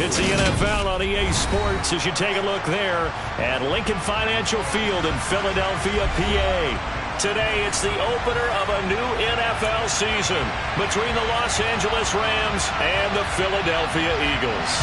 It's the NFL on EA Sports as you take a look there at Lincoln Financial Field in Philadelphia, PA. Today, it's the opener of a new NFL season between the Los Angeles Rams and the Philadelphia Eagles.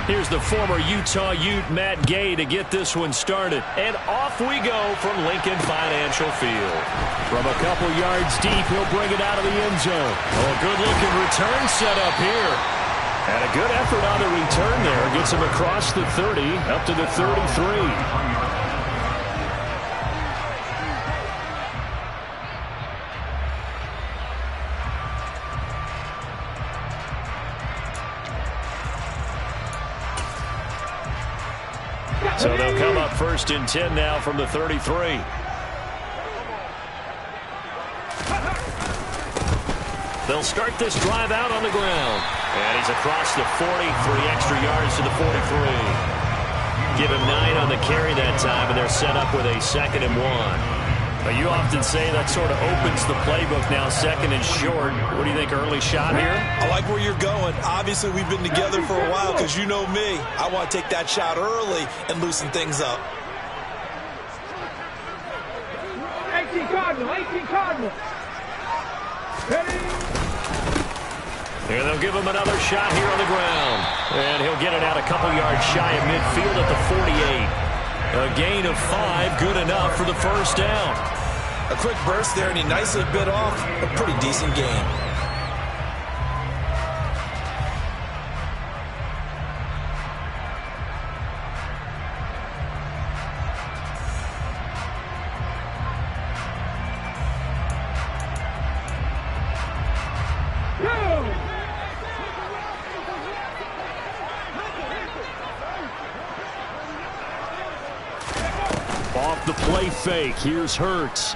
Here's the former Utah Ute, Matt Gay, to get this one started. And off we go from Lincoln Financial Field. From a couple yards deep, he'll bring it out of the end zone. Oh, a good-looking return set up here. And a good effort on the return there. Gets him across the 30, up to the 33. So they'll come up 1st and 10 now from the 33. They'll start this drive out on the ground. And he's across the 40, 3 extra yards to the 43. Give him 9 on the carry that time, and they're set up with a 2nd and 1. You often say that sort of opens the playbook now, 2nd and short. What do you think, early shot here? I like where you're going. Obviously, we've been together for a while because you know me. I want to take that shot early and loosen things up. 18 Cardinal, 18 Cardinal. Ready? And they'll give him another shot here on the ground. And he'll get it out a couple yards shy of midfield at the 48. A gain of 5, good enough for the first down. A quick burst there, and he nicely bit off a pretty decent gain. Off the play fake, here's Hurts.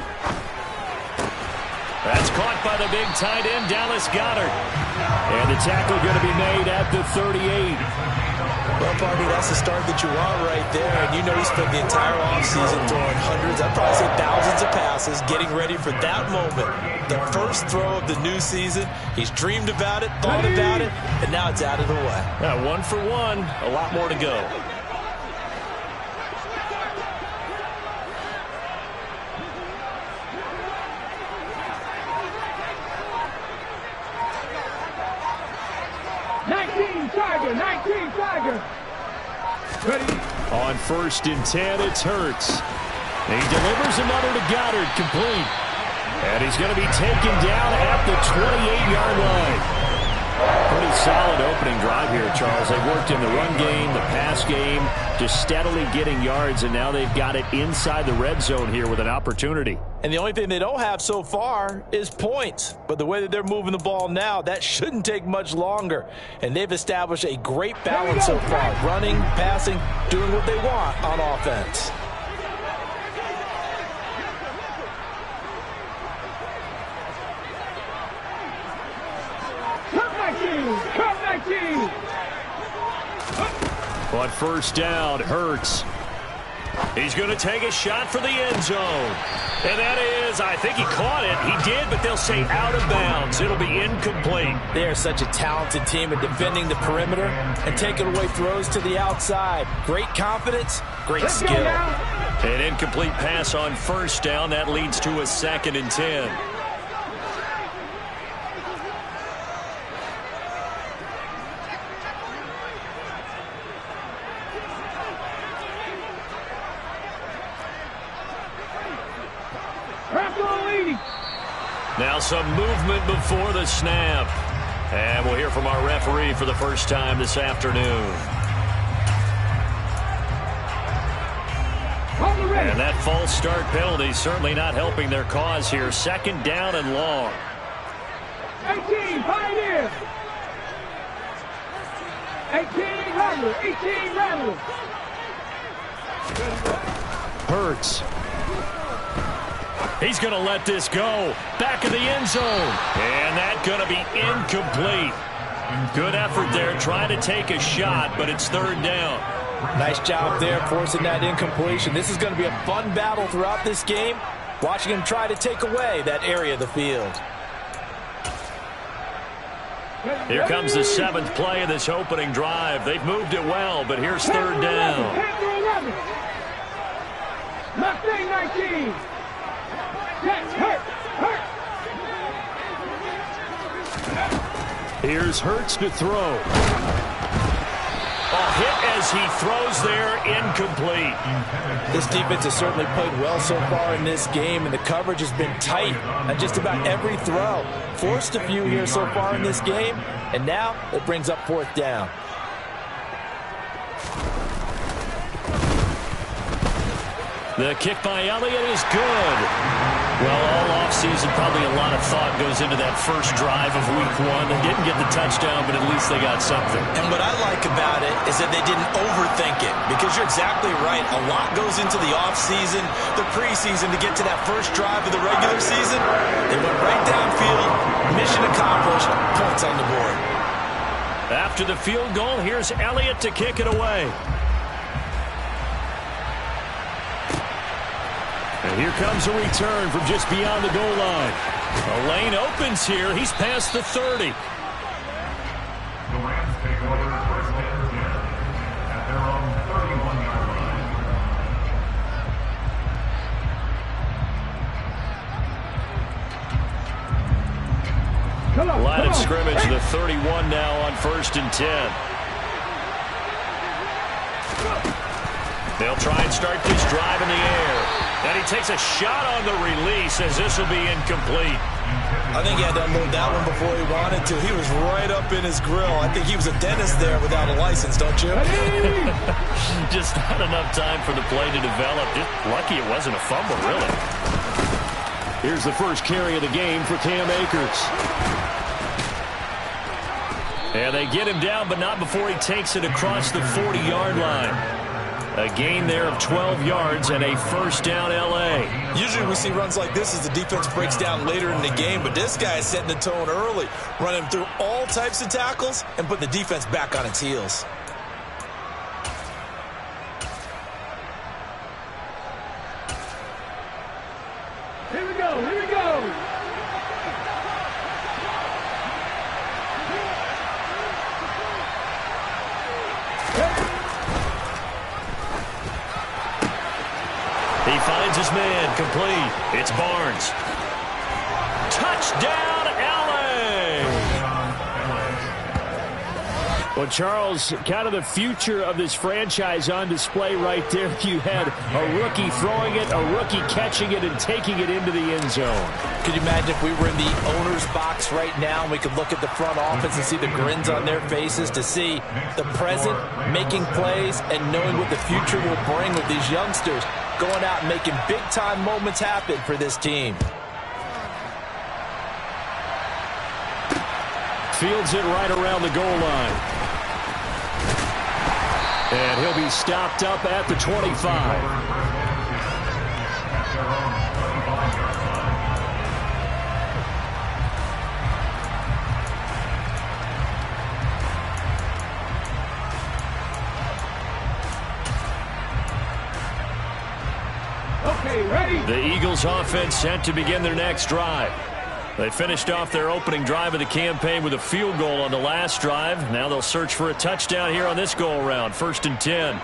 That's caught by the big tight end, Dallas Goedert. And the tackle going to be made at the 38. Well, partner, that's the start that you want right there. And you know he spent the entire offseason throwing hundreds, I'd probably say thousands of passes, getting ready for that moment. The first throw of the new season. He's dreamed about it, thought about it, and now it's out of the way. Yeah, 1 for 1, a lot more to go. Ready? On 1st and 10, it's Hurts. He delivers another to Goddard, complete. And he's going to be taken down at the 28-yard line. Pretty solid opening drive here, Charles. They've worked in the run game, the pass game, just steadily getting yards, and now they've got it inside the red zone here with an opportunity. And the only thing they don't have so far is points. But the way that they're moving the ball now, that shouldn't take much longer. And they've established a great balance so far. Running, passing, doing what they want on offense. On 1st down, Hurts. He's going to take a shot for the end zone. And that is, I think he caught it. He did, but they'll say out of bounds. It'll be incomplete. They are such a talented team at defending the perimeter and taking away throws to the outside. Great confidence, great skill. An incomplete pass on 1st down. That leads to a 2nd and 10. Now some movement before the snap. And we'll hear from our referee for the first time this afternoon. And that false start penalty certainly not helping their cause here. 2nd down and long. 18, Pioneer. 18, Rattler. 18, Rattler. Hurts. He's going to let this go. Back of the end zone. And that's going to be incomplete. Good effort there, trying to take a shot, but it's third down. Nice job there, forcing that incompletion. This is going to be a fun battle throughout this game, watching him try to take away that area of the field. Here comes the 7th play of this opening drive. They've moved it well, but here's third down. Mustang 19. Hurt. Here's Hurts to throw. A hit as he throws there, incomplete. This defense has certainly played well so far in this game, and the coverage has been tight on just about every throw. Forced a few here so far in this game, and now it brings up fourth down. The kick by Elliott is good. Well, all offseason, probably a lot of thought goes into that first drive of week 1. They didn't get the touchdown, but at least they got something. And what I like about it is that they didn't overthink it, because you're exactly right. A lot goes into the offseason, the preseason, to get to that first drive of the regular season. They went right downfield, mission accomplished, points on the board. After the field goal, here's Elliott to kick it away. And here comes a return from just beyond the goal line. A lane opens here. He's past the 30. The Rams take over first and 10 at their own 31-yard line. Line of scrimmage, the 31 now on first and 10. They'll try and start this drive in the air. And he takes a shot on the release as this will be incomplete. I think he had to unload that one before he wanted to. He was right up in his grill. I think he was a dentist there without a license, don't you? Just not enough time for the play to develop. Just lucky it wasn't a fumble, really. Here's the first carry of the game for Cam Akers. And they get him down, but not before he takes it across the 40-yard line. A gain there of 12 yards and a first down L.A. Usually we see runs like this as the defense breaks down later in the game, but this guy is setting the tone early, running through all types of tackles and putting the defense back on its heels. Here we go. He finds his man, complete. It's Barnes. Touchdown, L.A. Well, Charles, kind of the future of this franchise on display right there. You had a rookie throwing it, a rookie catching it, and taking it into the end zone. Could you imagine if we were in the owner's box right now and we could look at the front office and see the grins on their faces, to see the present making plays and knowing what the future will bring with these youngsters going out and making big-time moments happen for this team. Fields it right around the goal line. And he'll be stopped up at the 25. Okay, ready. The Eagles offense set to begin their next drive. They finished off their opening drive of the campaign with a field goal on the last drive. Now they'll search for a touchdown here on this go-around. First and 10.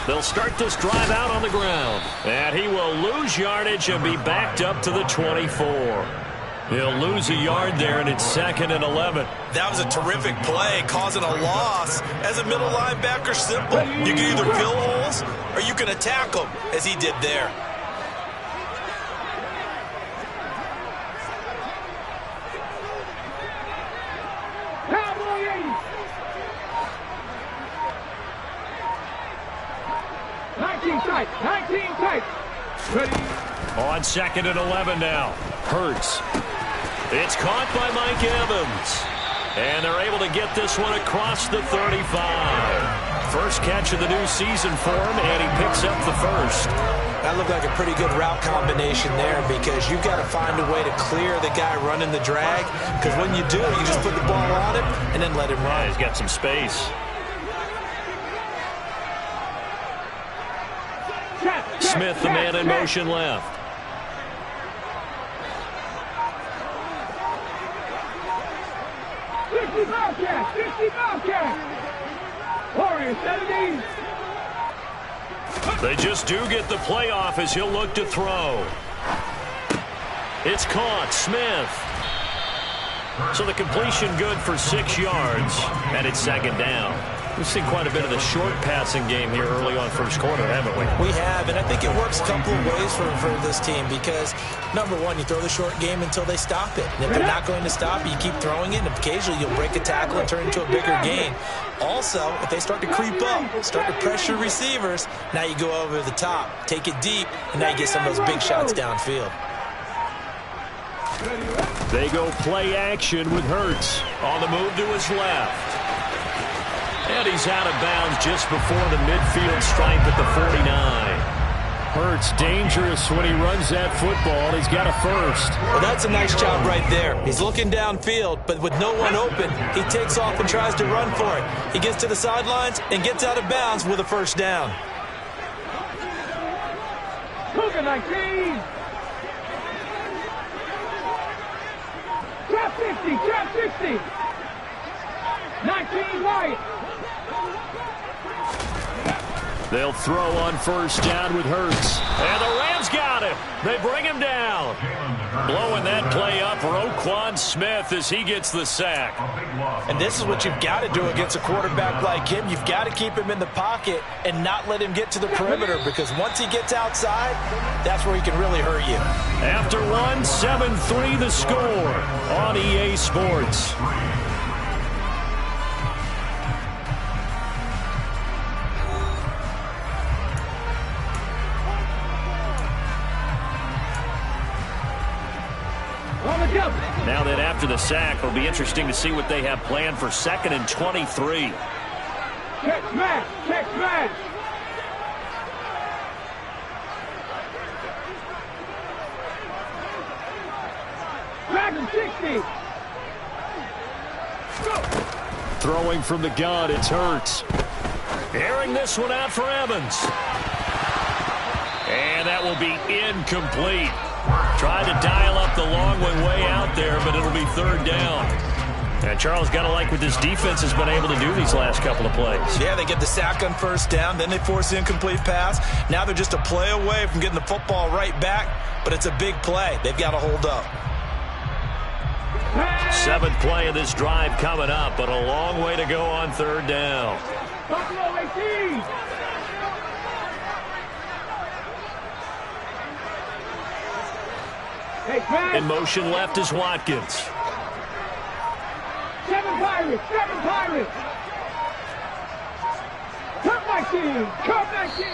They'll start this drive out on the ground. And he will lose yardage and be backed up to the 24. He'll lose a yard there, and it's second and 11. That was a terrific play, causing a loss. As a middle linebacker, simple. You can either fill holes or you can attack them, as he did there. Cowboy 80. 19 tight. Ready. On second and 11 now. Hurts. It's caught by Mike Evans. And they're able to get this one across the 35. First catch of the new season for him, and he picks up the first. That looked like a pretty good route combination there because you've got to find a way to clear the guy running the drag, because when you do, you just put the ball on him and then let him run. Yeah, he's got some space. Smith, the man in motion left. They just do get the playoff as he'll look to throw. It's caught. Smith. So the completion good for 6 yards, and it's second down. We've seen quite a bit of the short passing game here early on first quarter, haven't we? We have, and I think it works a couple of ways for this team because, number one, you throw the short game until they stop it. And if they're not going to stop it, you keep throwing it, and occasionally you'll break a tackle and turn it into a bigger gain. Also, if they start to creep up, start to pressure receivers, now you go over the top, take it deep, and now you get some of those big shots downfield. They go play action with Hurts on the move to his left. And he's out of bounds just before the midfield stripe at the 49. Hurts dangerous when he runs that football. He's got a first. Well, that's a nice job right there. He's looking downfield, but with no one open, he takes off and tries to run for it. He gets to the sidelines and gets out of bounds with a first down. Cougar 19. Trap 50, trap 60. 19 right. They'll throw on first down with Hurts. And the Rams got him. They bring him down. Blowing that play up, Roquan Smith as he gets the sack. And this is what you've got to do against a quarterback like him. You've got to keep him in the pocket and not let him get to the perimeter, because once he gets outside, that's where he can really hurt you. After one, 7-3 the score on EA Sports. Now that after the sack, it'll be interesting to see what they have planned for 2nd and 23. Check smash, check smash. Dragon 60. Throwing from the gun, it's Hurts. Airing this one out for Evans. And that will be incomplete. Tried to dial up the long one way out there, but it'll be third down. And Charles, got to like what this defense has been able to do these last couple of plays. Yeah, they get the sack on first down, then they force the incomplete pass. Now they're just a play away from getting the football right back, but it's a big play. They've got to hold up. 7th play of this drive coming up, but a long way to go on third down. Buffalo 18. In motion left is Watkins. 7 Pirates, 7 Pirates. Come 19, come 19.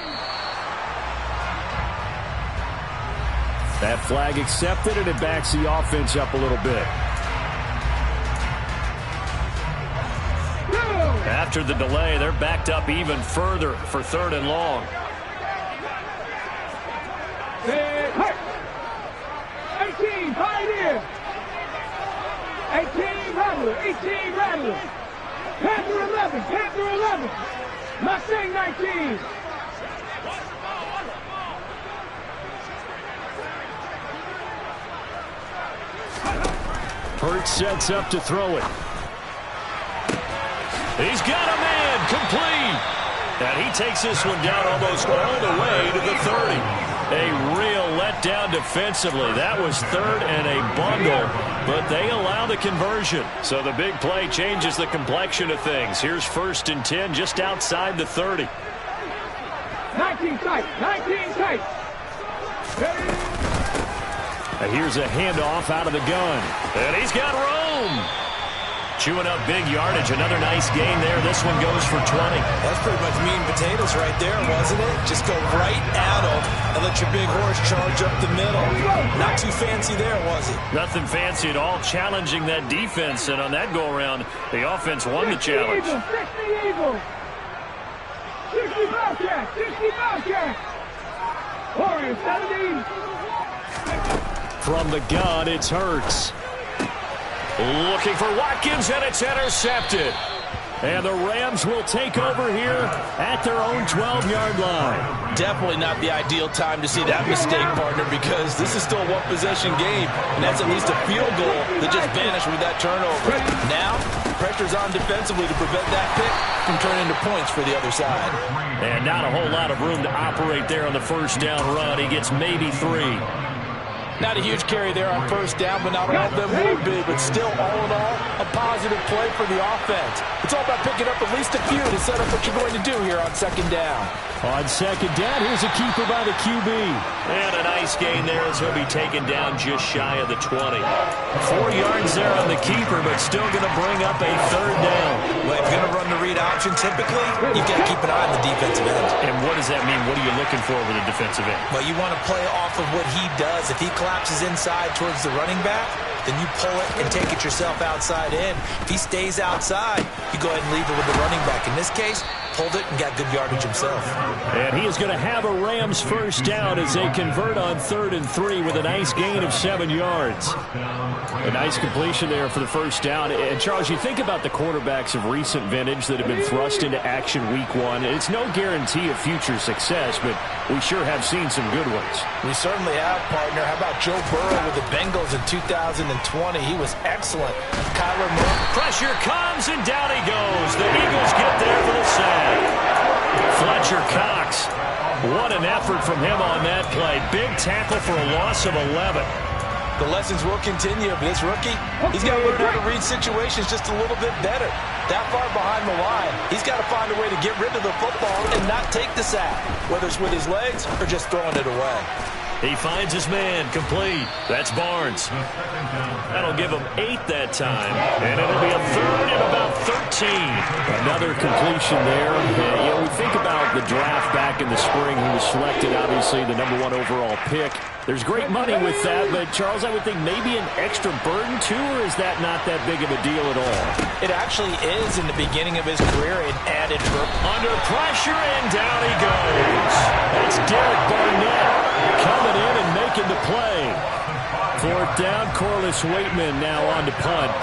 That flag accepted, and it backs the offense up a little bit. After the delay, they're backed up even further for 3rd and long. 18, Pioneer. 18, Rattler, 18, Rattler. Panther 11, Panther 11. Mustang 19. Hurts sets up to throw it. He's got a man, complete. And he takes this one down almost all the way to the 30. A real letdown defensively. That was 3rd and a bundle, but they allow the conversion. So the big play changes the complexion of things. Here's 1st and 10 just outside the 30. 19 tight, 19 tight. Here's a handoff out of the gun. And he's got Rome. Chewing up big yardage. Another nice gain there. This one goes for 20. That's pretty much meat and potatoes right there, wasn't it? Just go right at them and let your big horse charge up the middle. Not too fancy there, was it? Nothing fancy at all. Challenging that defense. And on that go-around, the offense won the challenge. 60 Eagles. 60 Bobcats. 60 Bobcats. Warriors 70. From the gun, it's Hurts. Looking for Watkins, and it's intercepted. And the Rams will take over here at their own 12-yard line. Definitely not the ideal time to see that mistake, partner, because this is still a one-possession game, and that's at least a field goal that just vanished with that turnover. Now, pressure's on defensively to prevent that pick from turning into points for the other side. And not a whole lot of room to operate there on the first down run. He gets maybe 3. Not a huge carry there on first down, but not all of them will be. But still, all in all, a positive play for the offense. It's all about picking up at least a few to set up what you're going to do here on second down. On second down, here's a keeper by the QB. And a nice gain there as he'll be taken down just shy of the 20. 4 yards there on the keeper, but still going to bring up a third down. Well, if you're going to run the read option, typically, you've got to keep an eye on the defensive end. And what does that mean? What are you looking for with a defensive end? Well, you want to play off of what he does. If he collapses inside towards the running back, then you pull it and take it yourself outside in. If he stays outside, you go ahead and leave it with the running back. In this case, pulled it and got good yardage himself. And he is going to have a Rams first down as they convert on 3rd and 3 with a nice gain of 7 yards. A nice completion there for the first down. And, Charles, you think about the quarterbacks of recent vintage that have been thrust into action week 1. It's no guarantee of future success, but we sure have seen some good ones. We certainly have, partner. How about Joe Burrow with the Bengals in 2020? He was excellent. Kyler Murray. Pressure comes, and down he goes. The Eagles get there for the sack. Fletcher Cox. What an effort from him on that play. Big tackle for a loss of 11. The lessons will continue, but this rookie, he's got to learn how to read situations just a little bit better. That far behind the line, he's got to find a way to get rid of the football and not take the sack, whether it's with his legs or just throwing it away. He finds his man, complete. That's Barnes. That'll give him 8 that time, and it'll be a third and about 13. Another completion there. We think about the draft back in the spring. He was selected, obviously, the #1 overall pick. There's great money with that, but, Charles, I would think maybe an extra burden, too, or is that not that big of a deal at all? It actually is in the beginning of his career. It added under pressure, and down he goes. That's Derek Barnett coming in and making the play. 4th down, Corliss Waitman now on to punt.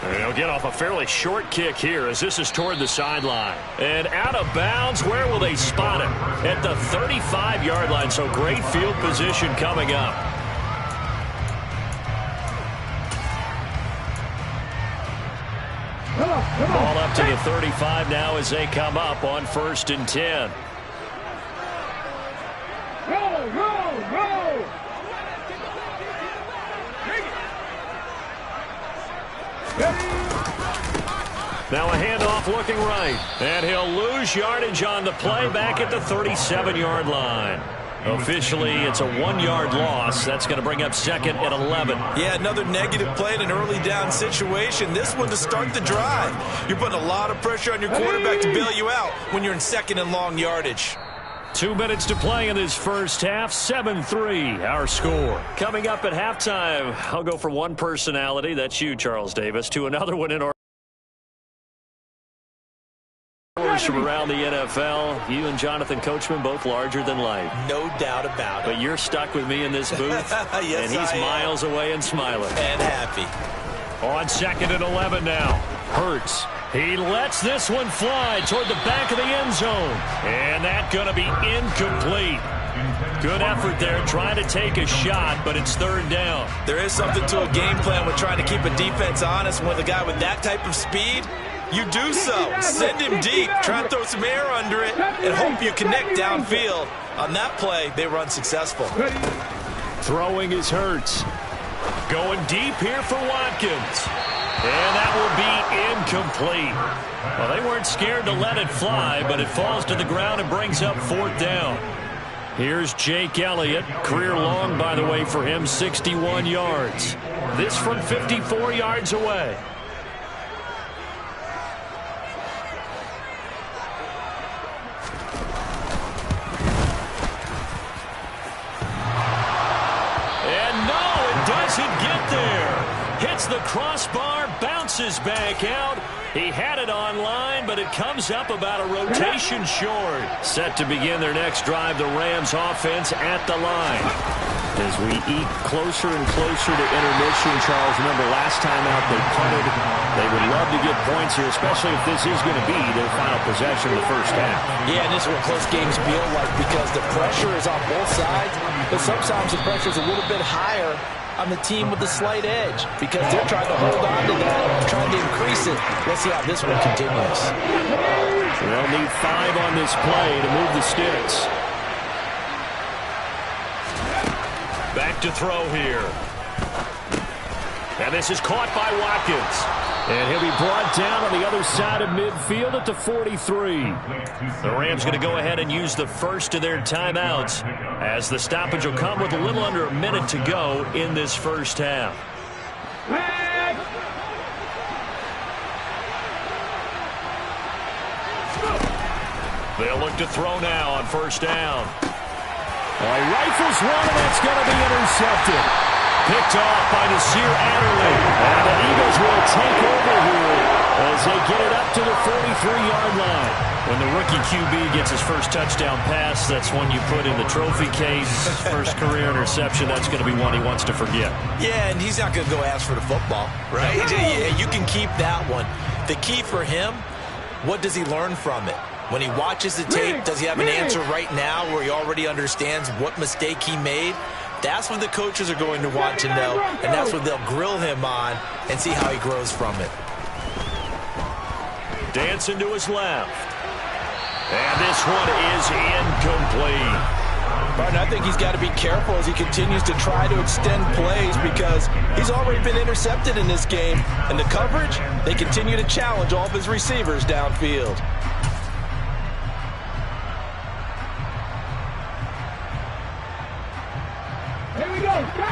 They'll get off a fairly short kick here as this is toward the sideline. And out of bounds, where will they spot him? At the 35-yard line, so great field position coming up. Ball up to the 35 now as they come up on 1st and 10. Roll, roll, roll. Now a handoff looking right. And he'll lose yardage on the play back at the 37-yard line. Officially, it's a 1-yard loss. That's going to bring up 2nd and 11. Yeah, another negative play in an early down situation. This one to start the drive. You're putting a lot of pressure on your quarterback to bail you out when you're in 2nd and long yardage. 2 minutes to play in this first half. 7-3, our score. Coming up at halftime, I'll go from one personality, that's you, Charles Davis, to another one in our from around the NFL. You and Jonathan Coachman both larger than life. No doubt about it. But you're stuck with me in this booth. Yes, and he's miles away and smiling. And happy. On 2nd and 11 now. Hurts. He lets this one fly toward the back of the end zone. And that's going to be incomplete. Good effort there trying to take a shot, but it's 3rd down. There is something to a game plan with trying to keep a defense honest. With a guy with that type of speed, you do so. Send him deep. Try and throw some air under it and hope you connect downfield. On that play, they were unsuccessful. Throwing is Hurts. Going deep here for Watkins. And that will be incomplete. Well, they weren't scared to let it fly, but it falls to the ground and brings up 4th down. Here's Jake Elliott. Career long, by the way, for him, 61 yards. This from 54 yards away. And no, it doesn't get there. Hits the crossbar, bounces. bounces back out. He had it online, but it comes up about a rotation short. Set to begin their next drive, the Rams offense at the line. As we eke closer and closer to intermission, Charles, remember last time out they punted. They would love to get points here, especially if this is going to be their final possession of the first half. Yeah, and this is what close games feel like because the pressure is on both sides, but sometimes the pressure is a little bit higher on the team with the slight edge because they're trying to hold on to that, trying to increase it. Let's see how this one continues. They'll need 5 on this play to move the sticks. Back to throw here. And this is caught by Watkins. And he'll be brought down on the other side of midfield at the 43. The Rams going to go ahead and use the first of their timeouts as the stoppage will come with a little under a minute to go in this first half. They'll look to throw now on first down. He rifles one, and that's going to be intercepted. Picked off by Nasir Adderley. And the Eagles will take over here as they get it up to the 43-yard line. When the rookie QB gets his first touchdown pass, that's one you put in the trophy case. First career interception, that's going to be one he wants to forget. Yeah, and he's not going to go ask for the football, right? Yeah, you can keep that one. The key for him, what does he learn from it? When he watches the tape, does he have an answer right now where he already understands what mistake he made? That's what the coaches are going to want to know, and that's what they'll grill him on and see how he grows from it. Dancing to his left. And this one is incomplete. Martin, I think he's got to be careful as he continues to try to extend plays because he's already been intercepted in this game. And the coverage, they continue to challenge all of his receivers downfield.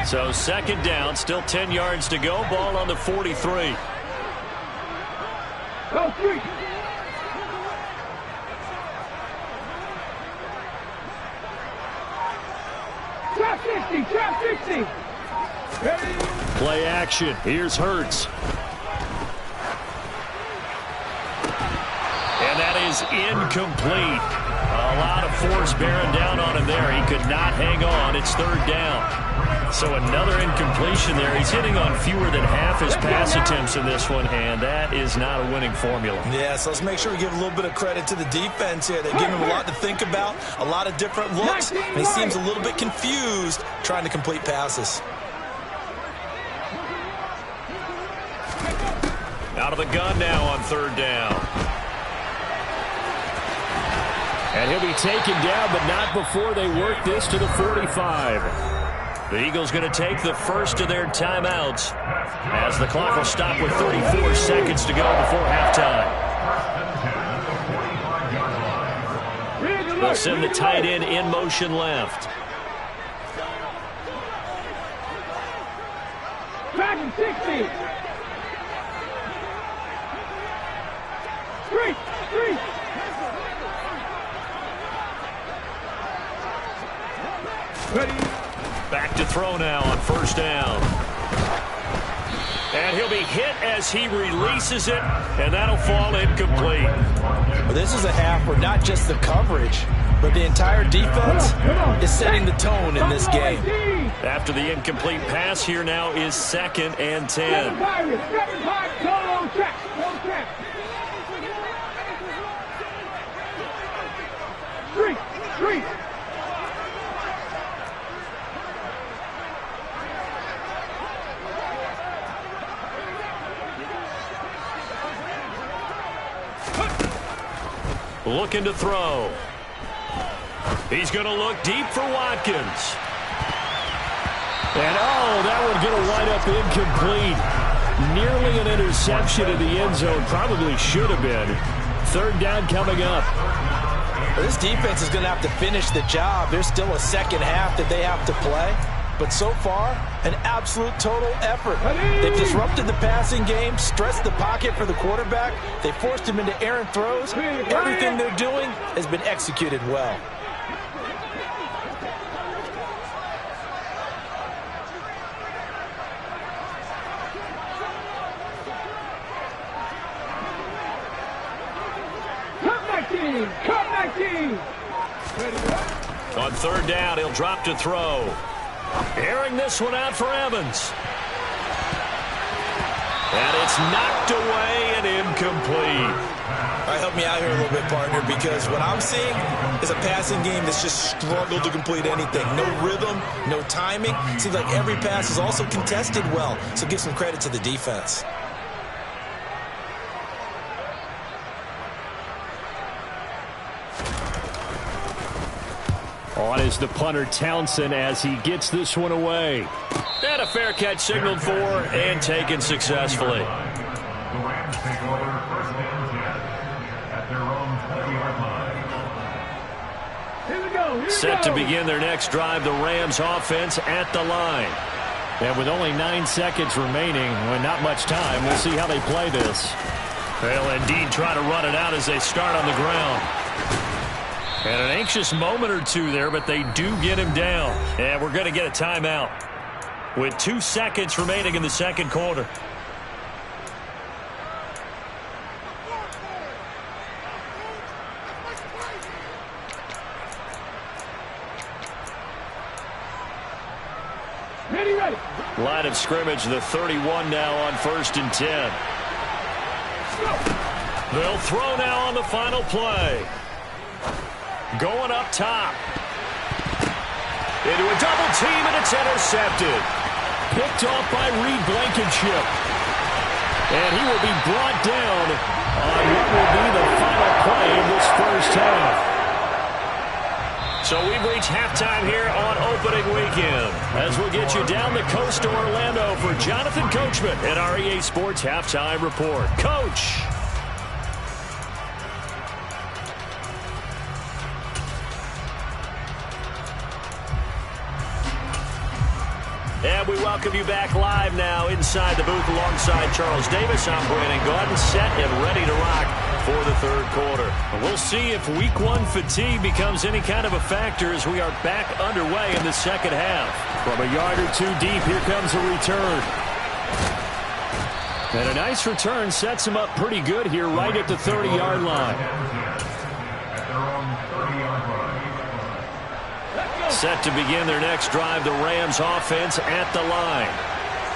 So second down, still 10 yards to go. Ball on the 43. Go 3. Trap 60, trap 60. Play action. Here's Hurts. And that is incomplete. A lot of force bearing down on him there. He could not hang on. It's third down. So another incompletion there. He's hitting on fewer than half his pass attempts in this one, and that is not a winning formula. Yeah, so let's make sure we give a little bit of credit to the defense here. They're giving him a lot to think about, a lot of different looks, and he seems a little bit confused trying to complete passes. Out of the gun now on third down. And he'll be taken down, but not before they work this to the 45. The Eagles going to take the first of their timeouts as the clock will stop with 34 seconds to go before halftime. They'll send the tight end in motion left. Back 60. Straight. Ready. Back to throw now on first down. And he'll be hit as he releases it, and that'll fall incomplete. Well, this is a half where not just the coverage, but the entire defense is setting the tone in this game. After the incomplete pass, here now is 2nd and 10. Three. Looking to throw. He's going to look deep for Watkins. And, that one's going to wind up incomplete. Nearly an interception in the end zone. Probably should have been. Third down coming up. Well, this defense is going to have to finish the job. There's still a second half that they have to play. But so far, an absolute total effort. They've disrupted the passing game, stressed the pocket for the quarterback. They forced him into errant throws. Everything they're doing has been executed well. 19. Come 19. On third down, he'll drop to throw. Airing this one out for Evans. And it's knocked away and incomplete. All right, help me out here a little bit, partner, because what I'm seeing is a passing game that's just struggled to complete anything. No rhythm, no timing. Seems like every pass is also contested well, so give some credit to the defense. On is the punter Townsend as he gets this one away. And a fair catch signaled for and taken successfully. The Rams take over first and 10 at their own 20-yard line. Here we go. Set to begin their next drive, the Rams offense at the line. And with only 9 seconds remaining, well, not much time, we'll see how they play this. They'll indeed try to run it out as they start on the ground. And an anxious moment or two there, but they do get him down. And we're going to get a timeout with 2 seconds remaining in the second quarter. Ready, ready. Line of scrimmage, the 31 now on 1st and 10. They'll throw now on the final play. Going up top. Into a double team, and it's intercepted. Picked off by Reed Blankenship. And he will be brought down on what will be the final play of this first half. So we've reached halftime here on opening weekend. As we'll get you down the coast to Orlando for Jonathan Coachman at our EA Sports Halftime Report. Coach. And we welcome you back live now inside the booth alongside Charles Davis. I'm Brandon Gordon, set and ready to rock for the third quarter. And we'll see if week 1 fatigue becomes any kind of a factor as we are back underway in the second half. From a yard or two deep, here comes a return. And a nice return sets him up pretty good here right at the 30-yard line. At their own 30-yard line. Set to begin their next drive, the Rams offense at the line.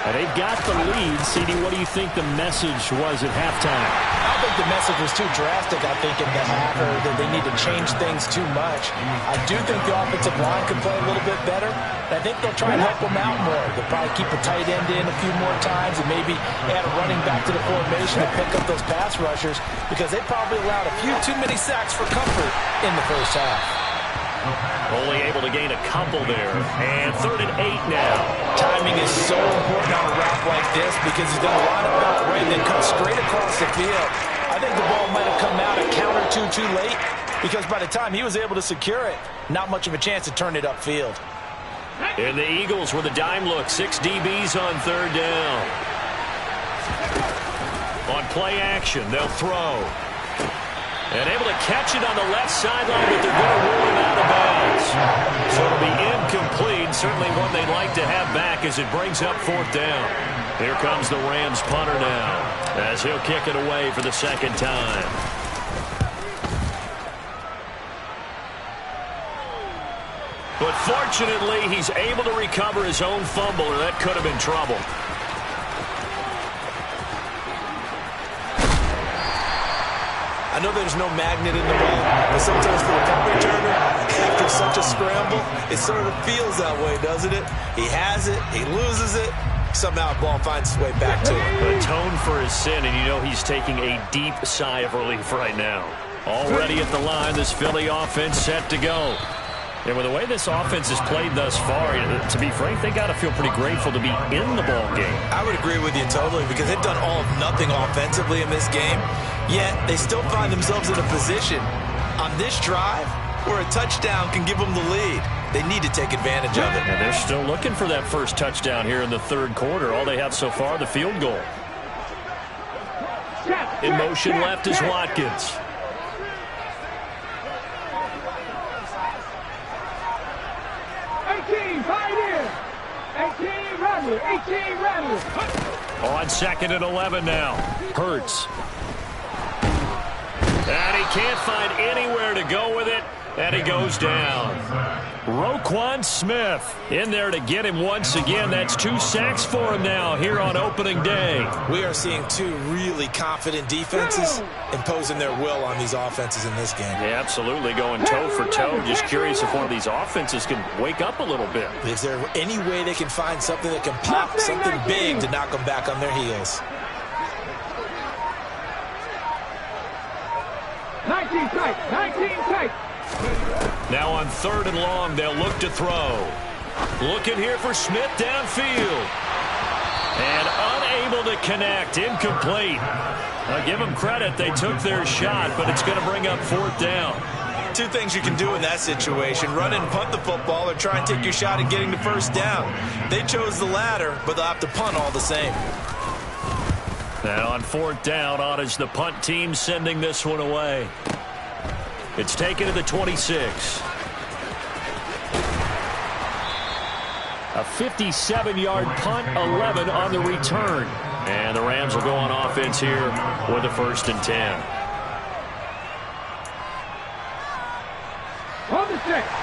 And they've got the lead. CD, what do you think the message was at halftime? I don't think the message was too drastic, I think, in the half, or that they need to change things too much. I do think the offensive line can play a little bit better. I think they'll try and help them out more. They'll probably keep a tight end in a few more times and maybe add a running back to the formation to pick up those pass rushers, because they probably allowed a few too many sacks for comfort in the first half. Only able to gain a couple there. And 3rd and 8 now. Timing is so important on a route like this, because he's going to line up out right and then cut straight across the field. I think the ball might have come out a count or two too late, because by the time he was able to secure it, not much of a chance to turn it upfield. And the Eagles with a dime look. 6 DBs on 3rd down. On play action, they'll throw. And able to catch it on the left sideline, but they're going to rule him out of bounds. So it'll be incomplete. Certainly one they'd like to have back as it brings up 4th down. Here comes the Rams punter now as he'll kick it away for the second time. But fortunately, he's able to recover his own fumble, or that could have been trouble. I know there's no magnet in the ball, but sometimes for a punt returner, after such a scramble, it sort of feels that way, doesn't it? He has it, he loses it, somehow the ball finds its way back to him. Atone for his sin, and you know he's taking a deep sigh of relief right now. Already at the line, this Philly offense set to go. And with the way this offense has played thus far, to be frank, they got to feel pretty grateful to be in the ball game. I would agree with you totally, because they've done all of nothing offensively in this game, yet they still find themselves in a position on this drive where a touchdown can give them the lead. They need to take advantage of it. And they're still looking for that first touchdown here in the third quarter. All they have so far, the field goal. In motion left is Watkins. On 2nd and 11 now. Hurts. And he can't find anywhere to go with it, and he goes down. Roquan Smith in there to get him once again. That's 2 sacks for him now here on opening day. We are seeing 2 really confident defenses imposing their will on these offenses in this game. Yeah, absolutely, going toe for toe. Just curious if one of these offenses can wake up a little bit. Is there any way they can find something that can pop, something big to knock them back on their heels? 19 tight, 19 tight. Now on 3rd and long, they'll look to throw. Looking here for Smith downfield. And unable to connect, incomplete. I'll give them credit, they took their shot, but it's going to bring up 4th down. 2 things you can do in that situation: run and punt the football, or try and take your shot at getting the 1st down. They chose the latter, but they'll have to punt all the same. Now on 4th down, on is the punt team sending this one away. It's taken to the 26. A 57-yard punt, 11 on the return. And the Rams will go on offense here with a 1st and 10.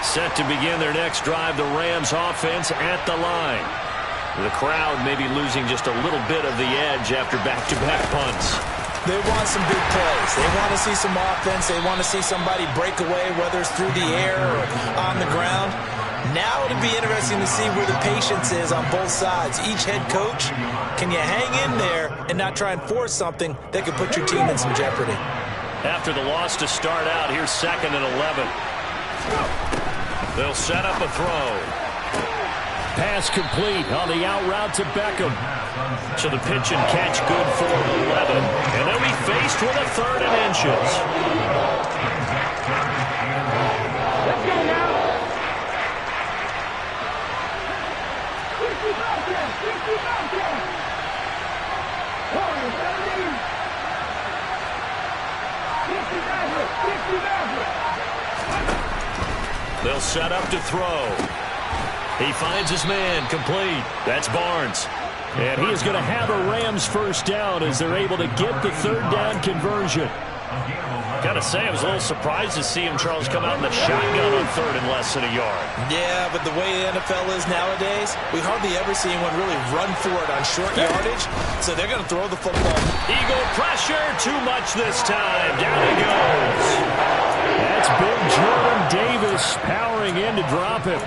Set to begin their next drive, the Rams offense at the line. The crowd may be losing just a little bit of the edge after back-to-back punts. They want some big plays. They want to see some offense. They want to see somebody break away, whether it's through the air or on the ground. Now it'll be interesting to see where the patience is on both sides. Each head coach, can you hang in there and not try and force something that could put your team in some jeopardy? After the loss to start out, here's 2nd and 11. They'll set up a throw. Pass complete on the out route to Beckham. So the pitch and catch good for 11. And they'll be faced with a 3rd and inches. Let's go now. 60 They'll set up to throw. He finds his man, complete. That's Barnes. And he is going to have a Rams 1st down as they're able to get the 3rd down conversion. Got to say, I was a little surprised to see him, Charles, come out in the shotgun on 3rd and less than a yard. Yeah, but the way the NFL is nowadays, we hardly ever see anyone really run for it on short yardage, so they're going to throw the football. Eagle pressure, too much this time. Down he goes. That's big Jordan Davis powering in to drop him.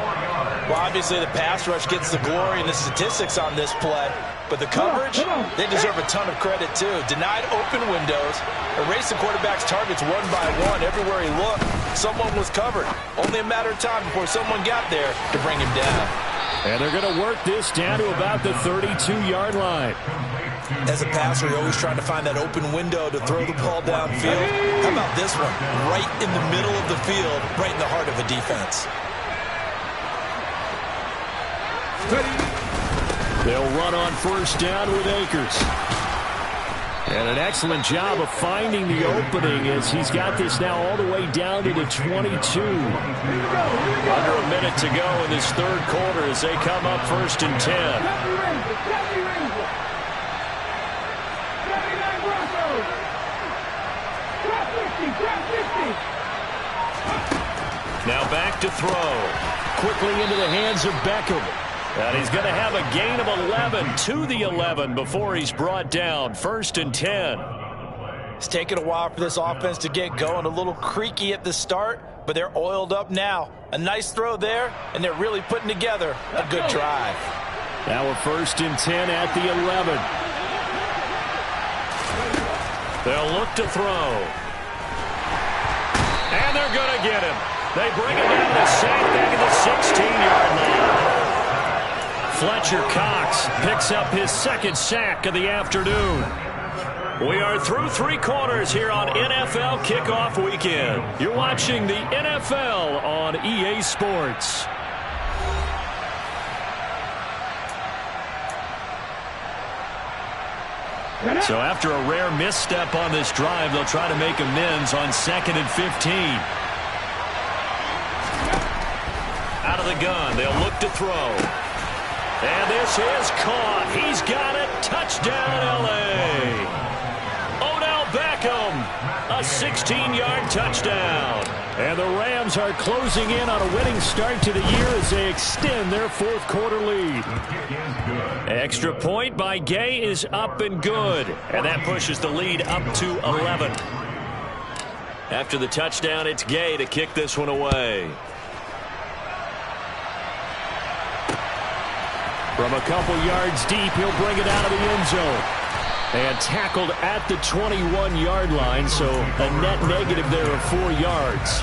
Well, obviously the pass rush gets the glory and the statistics on this play, but the coverage, they deserve a ton of credit too. Denied open windows, erased the quarterback's targets one by one. Everywhere he looked, someone was covered. Only a matter of time before someone got there to bring him down. And they're going to work this down to about the 32-yard line. As a passer, you're always trying to find that open window to throw the ball downfield. How about this one? Right in the middle of the field, right in the heart of a defense. They'll run on 1st down with Akers. And an excellent job of finding the opening as he's got this now all the way down to the 22. Under a minute to go in this 3rd quarter as they come up 1st and 10. Now back to throw. Quickly into the hands of Beckham. And he's going to have a gain of 11 to the 11 before he's brought down. 1st and 10. It's taken a while for this offense to get going. A little creaky at the start, but they're oiled up now. A nice throw there, and they're really putting together a good drive. Now a 1st and 10 at the 11. They'll look to throw. And they're going to get him. They bring him down to sack back at the 16-yard line. Fletcher Cox picks up his 2nd sack of the afternoon. We are through 3 quarters here on NFL Kickoff Weekend. You're watching the NFL on EA Sports. So after a rare misstep on this drive, they'll try to make amends on 2nd and 15. Out of the gun, they'll look to throw. And this is caught. He's got it. Touchdown, L.A. Odell Beckham, a 16-yard touchdown. And the Rams are closing in on a winning start to the year as they extend their fourth-quarter lead. Extra point by Gay is up and good. And that pushes the lead up to 11. After the touchdown, it's Gay to kick this one away. From a couple yards deep, he'll bring it out of the end zone. And tackled at the 21-yard line, so a net negative there of 4 yards.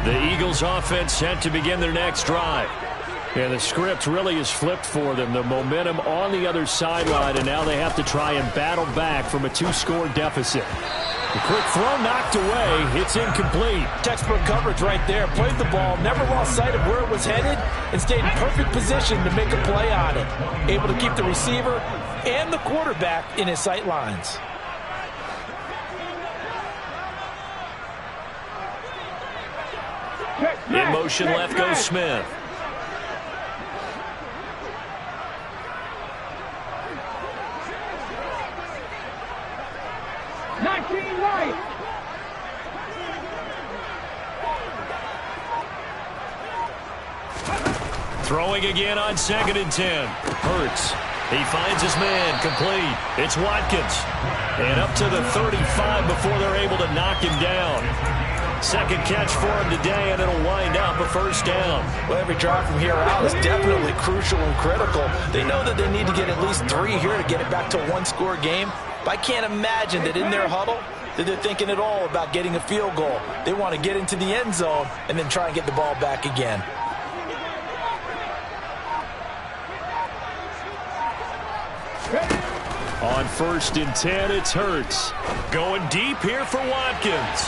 The Eagles offense set to begin their next drive. And the script really is flipped for them. The momentum on the other sideline, and now they have to try and battle back from a 2-score deficit. The quick throw knocked away. It's incomplete. Textbook coverage right there. Played the ball, never lost sight of where it was headed, and stayed in perfect position to make a play on it. Able to keep the receiver and the quarterback in his sight lines. In motion left goes Smith. Throwing again on 2nd and 10. Hurts. He finds his man complete. It's Watkins. And up to the 35 before they're able to knock him down. Second catch for him today, and it'll wind up a first down. Well, every drive from here out is definitely crucial and critical. They know that they need to get at least 3 here to get it back to a 1-score game. But I can't imagine that in their huddle that they're thinking at all about getting a field goal. They want to get into the end zone and then try and get the ball back again. On 1st and 10, it's Hurts. Going deep here for Watkins.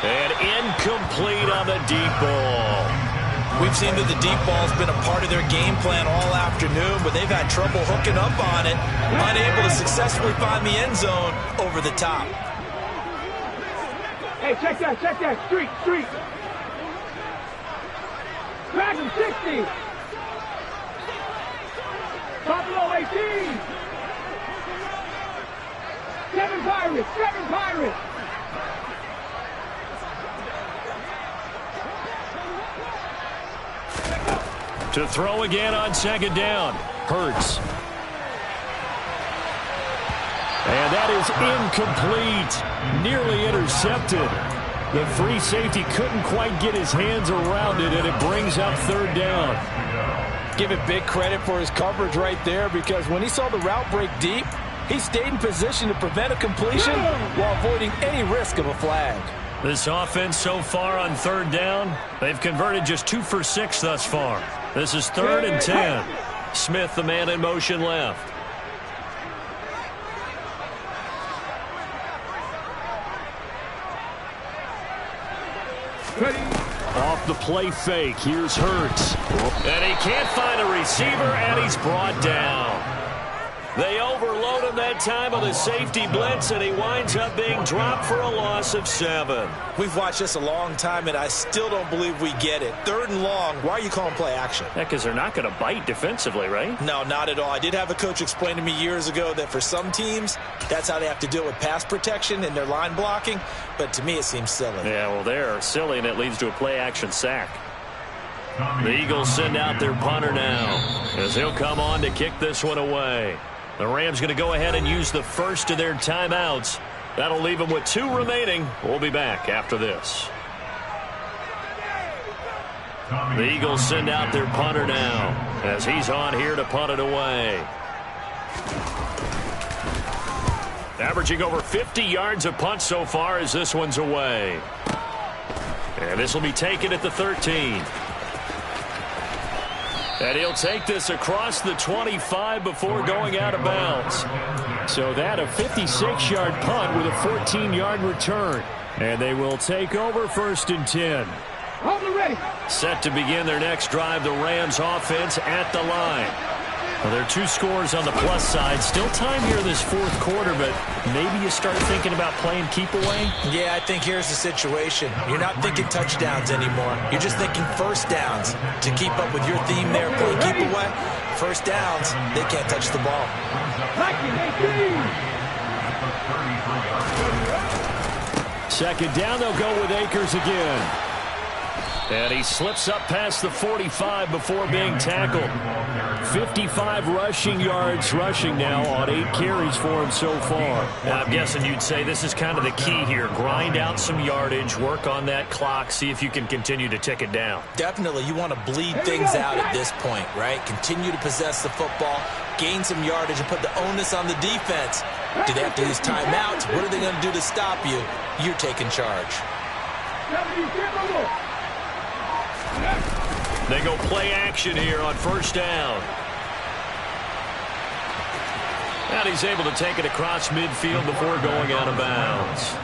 And incomplete on the deep ball. We've seen that the deep ball's been a part of their game plan all afternoon, but they've had trouble hooking up on it. Unable to successfully find the end zone over the top. Hey, check that. Street. Drag him 60. Buffalo 18. 7 Pirates. To throw again on 2nd down. Hurts. And that is incomplete. Nearly intercepted. The free safety couldn't quite get his hands around it, and it brings up 3rd down. Give it big credit for his coverage right there, because when he saw the route break deep, he stayed in position to prevent a completion while avoiding any risk of a flag. This offense so far on 3rd down, they've converted just 2 for 6 thus far. This is 3rd and 10. Smith, the man in motion left. Off the play fake, here's Hurts. And he can't find a receiver, and he's brought down. They overload him that time with a safety blitz, and he winds up being dropped for a loss of 7. We've watched this a long time, and I still don't believe we get it. 3rd and long, why are you calling play action? Yeah, because they're not going to bite defensively, right? No, not at all. I did have a coach explain to me years ago that for some teams, that's how they have to deal with pass protection and their line blocking, but to me it seems silly. Yeah, well, they're silly, and it leads to a play-action sack. The Eagles send out their punter now, as he'll come on to kick this one away. The Rams going to go ahead and use the first of their timeouts. That'll leave them with 2 remaining. We'll be back after this. The Eagles send out their punter now, as he's on here to punt it away. Averaging over 50 yards a punt so far as this one's away. And this will be taken at the 13. And he'll take this across the 25 before going out of bounds. So that a 56-yard punt with a 14-yard return. And they will take over 1st and 10. Hold it ready. Set to begin their next drive, the Rams offense at the line. Well, there are 2 scores on the plus side. Still time here in this fourth quarter, but maybe you start thinking about playing keep away? Yeah, I think here's the situation. You're not thinking touchdowns anymore. You're just thinking first downs. To keep up with your theme there, playing keep away, first downs, they can't touch the ball. Second down, they'll go with Akers again. And he slips up past the 45 before being tackled. 55 rushing yards rushing now on 8 carries for him so far. Now, I'm guessing you'd say this is kind of the key here. Grind out some yardage, work on that clock, see if you can continue to tick it down. Definitely, you want to bleed things out at this point, right? Continue to possess the football, gain some yardage, and put the onus on the defense. Do they have to use timeouts? What are they going to do to stop you? You're taking charge. They go play action here on first down. And he's able to take it across midfield before going out of bounds.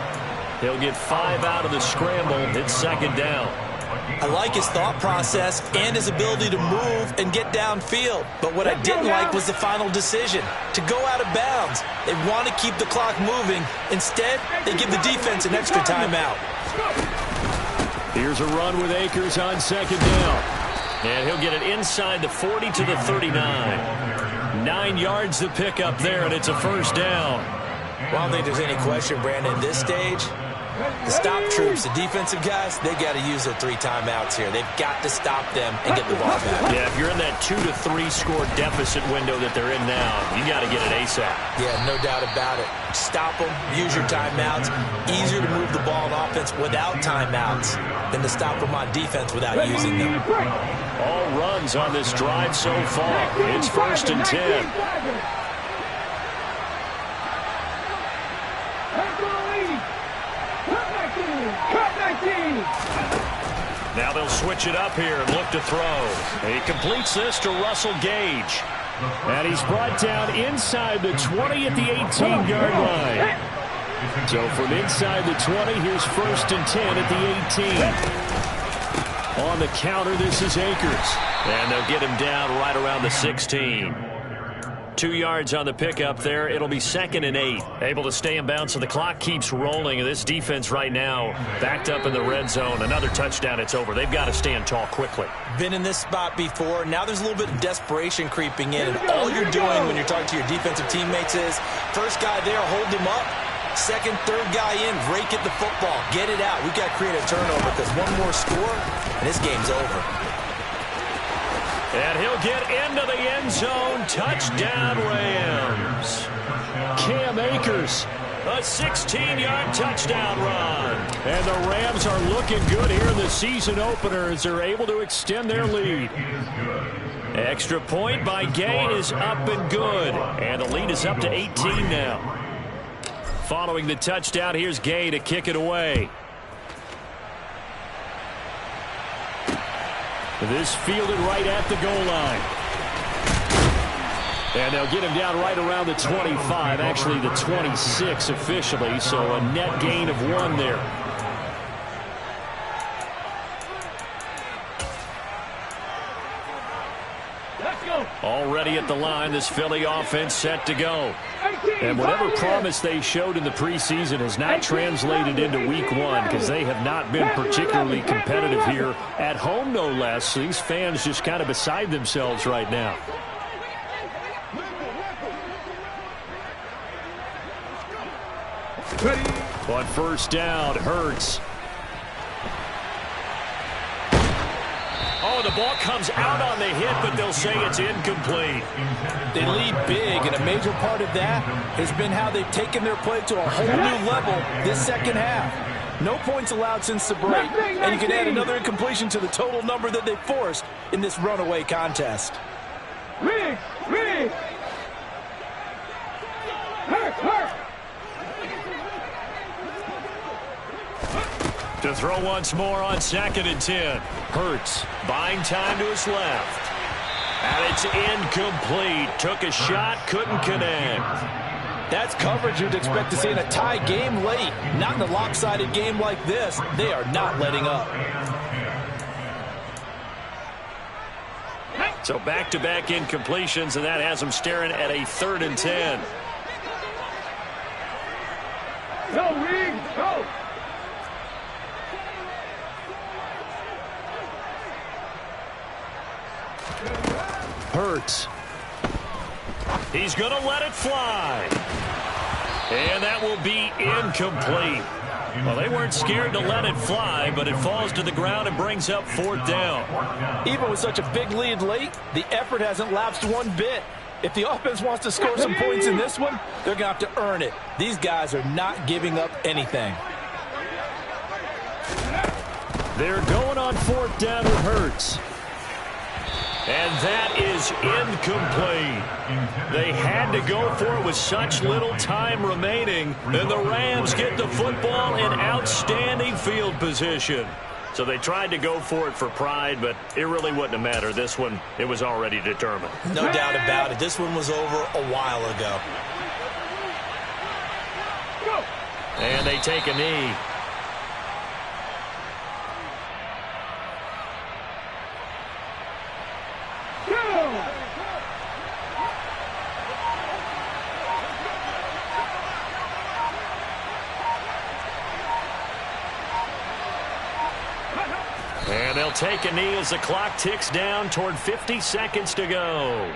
He'll get 5 out of the scramble. It's second down. I like his thought process and his ability to move and get downfield. But what I didn't like was the final decision, to go out of bounds. They want to keep the clock moving. Instead, they give the defense an extra timeout. Here's a run with Akers on second down. And he'll get it inside the 40 to the 39. 9 yards to pick up there, and it's a first down. Well, I don't think there's any question, Brandon, at this stage. The stop troops, the defensive guys, they got to use their 3 timeouts here. They've got to stop them and get the ball back. Yeah, if you're in that 2 to 3 score deficit window that they're in now, you got to get it ASAP. Yeah, no doubt about it. Stop them, use your timeouts. Easier to move the ball on offense without timeouts than to stop them on defense without using them. All runs on this drive so far. It's first and 10. Now they'll switch it up here and look to throw. He completes this to Russell Gage. And he's brought down inside the 20 at the 18-yard line. So from inside the 20, here's first and 10 at the 18. On the counter, this is Akers. And they'll get him down right around the 16. 2 yards on the pickup there. It'll be second and 8. Able to stay in bounds, so the clock keeps rolling. And this defense right now backed up in the red zone. Another touchdown, it's over. They've got to stand tall quickly. Been in this spot before. Now there's a little bit of desperation creeping in. And all you're doing when you're talking to your defensive teammates is, first guy there, hold him up. Second, third guy in, rake at the football. Get it out. We've got to create a turnover because one more score, and this game's over. And he'll get into the end zone. Touchdown, Rams. Cam Akers, a 16-yard touchdown run. And the Rams are looking good here in the season opener as they're able to extend their lead. Extra point by Gay is up and good. And the lead is up to 18 now. Following the touchdown, here's Gay to kick it away. This fielded right at the goal line. And they'll get him down right around the 25, actually the 26 officially, so a net gain of 1 there. Already at the line, this Philly offense set to go. And whatever promise they showed in the preseason has not translated into week 1 because they have not been particularly competitive here at home, no less. These fans just kind of beside themselves right now. On first down, Hurts. Oh, the ball comes out on the hit, but they'll say it's incomplete. They lead big, and a major part of that has been how they've taken their play to a whole new level this second half. No points allowed since the break, and you can add another incompletion to the total number that they forced in this runaway contest. Hurt. To throw once more on second and 10. Hurts buying time to his left. And it's incomplete. Took a shot, couldn't connect. That's coverage you'd expect to see in a tie game late. Not in a lopsided game like this. They are not letting up. So back-to-back incompletions, and that has them staring at a 3rd and 10. Go, Reed, go! Hurts. He's going to let it fly. And that will be incomplete. Well, they weren't scared to let it fly, but it falls to the ground and brings up 4th down. Even with such a big lead late, the effort hasn't lapsed one bit. If the offense wants to score some points in this one, they're going to have to earn it. These guys are not giving up anything. They're going on 4th down with Hurts. And that is incomplete. They had to go for it with such little time remaining. And the Rams get the football in outstanding field position. So they tried to go for it for pride, but it really wouldn't have mattered. This one, it was already determined. No doubt about it. This one was over a while ago. And they take a knee. And they'll take a knee as the clock ticks down toward 50 seconds to go.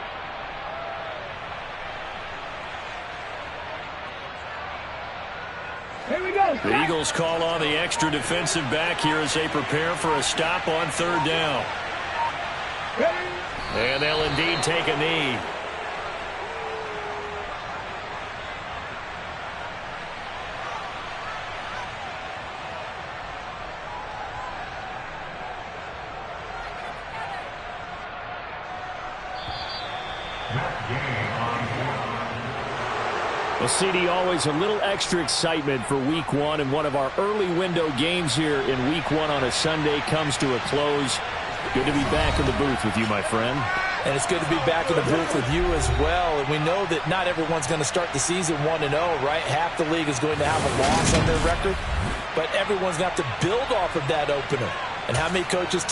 Here we go. The Eagles call on the extra defensive back here as they prepare for a stop on 3rd down. And they'll indeed take a knee. Well, CD, always a little extra excitement for Week 1, and one of our early window games here in Week 1 on a Sunday comes to a close. Good to be back in the booth with you, my friend. And it's good to be back in the booth with you as well. And we know that not everyone's going to start the season 1-0, right? Half the league is going to have a loss on their record. But everyone's got to build off of that opener. And how many coaches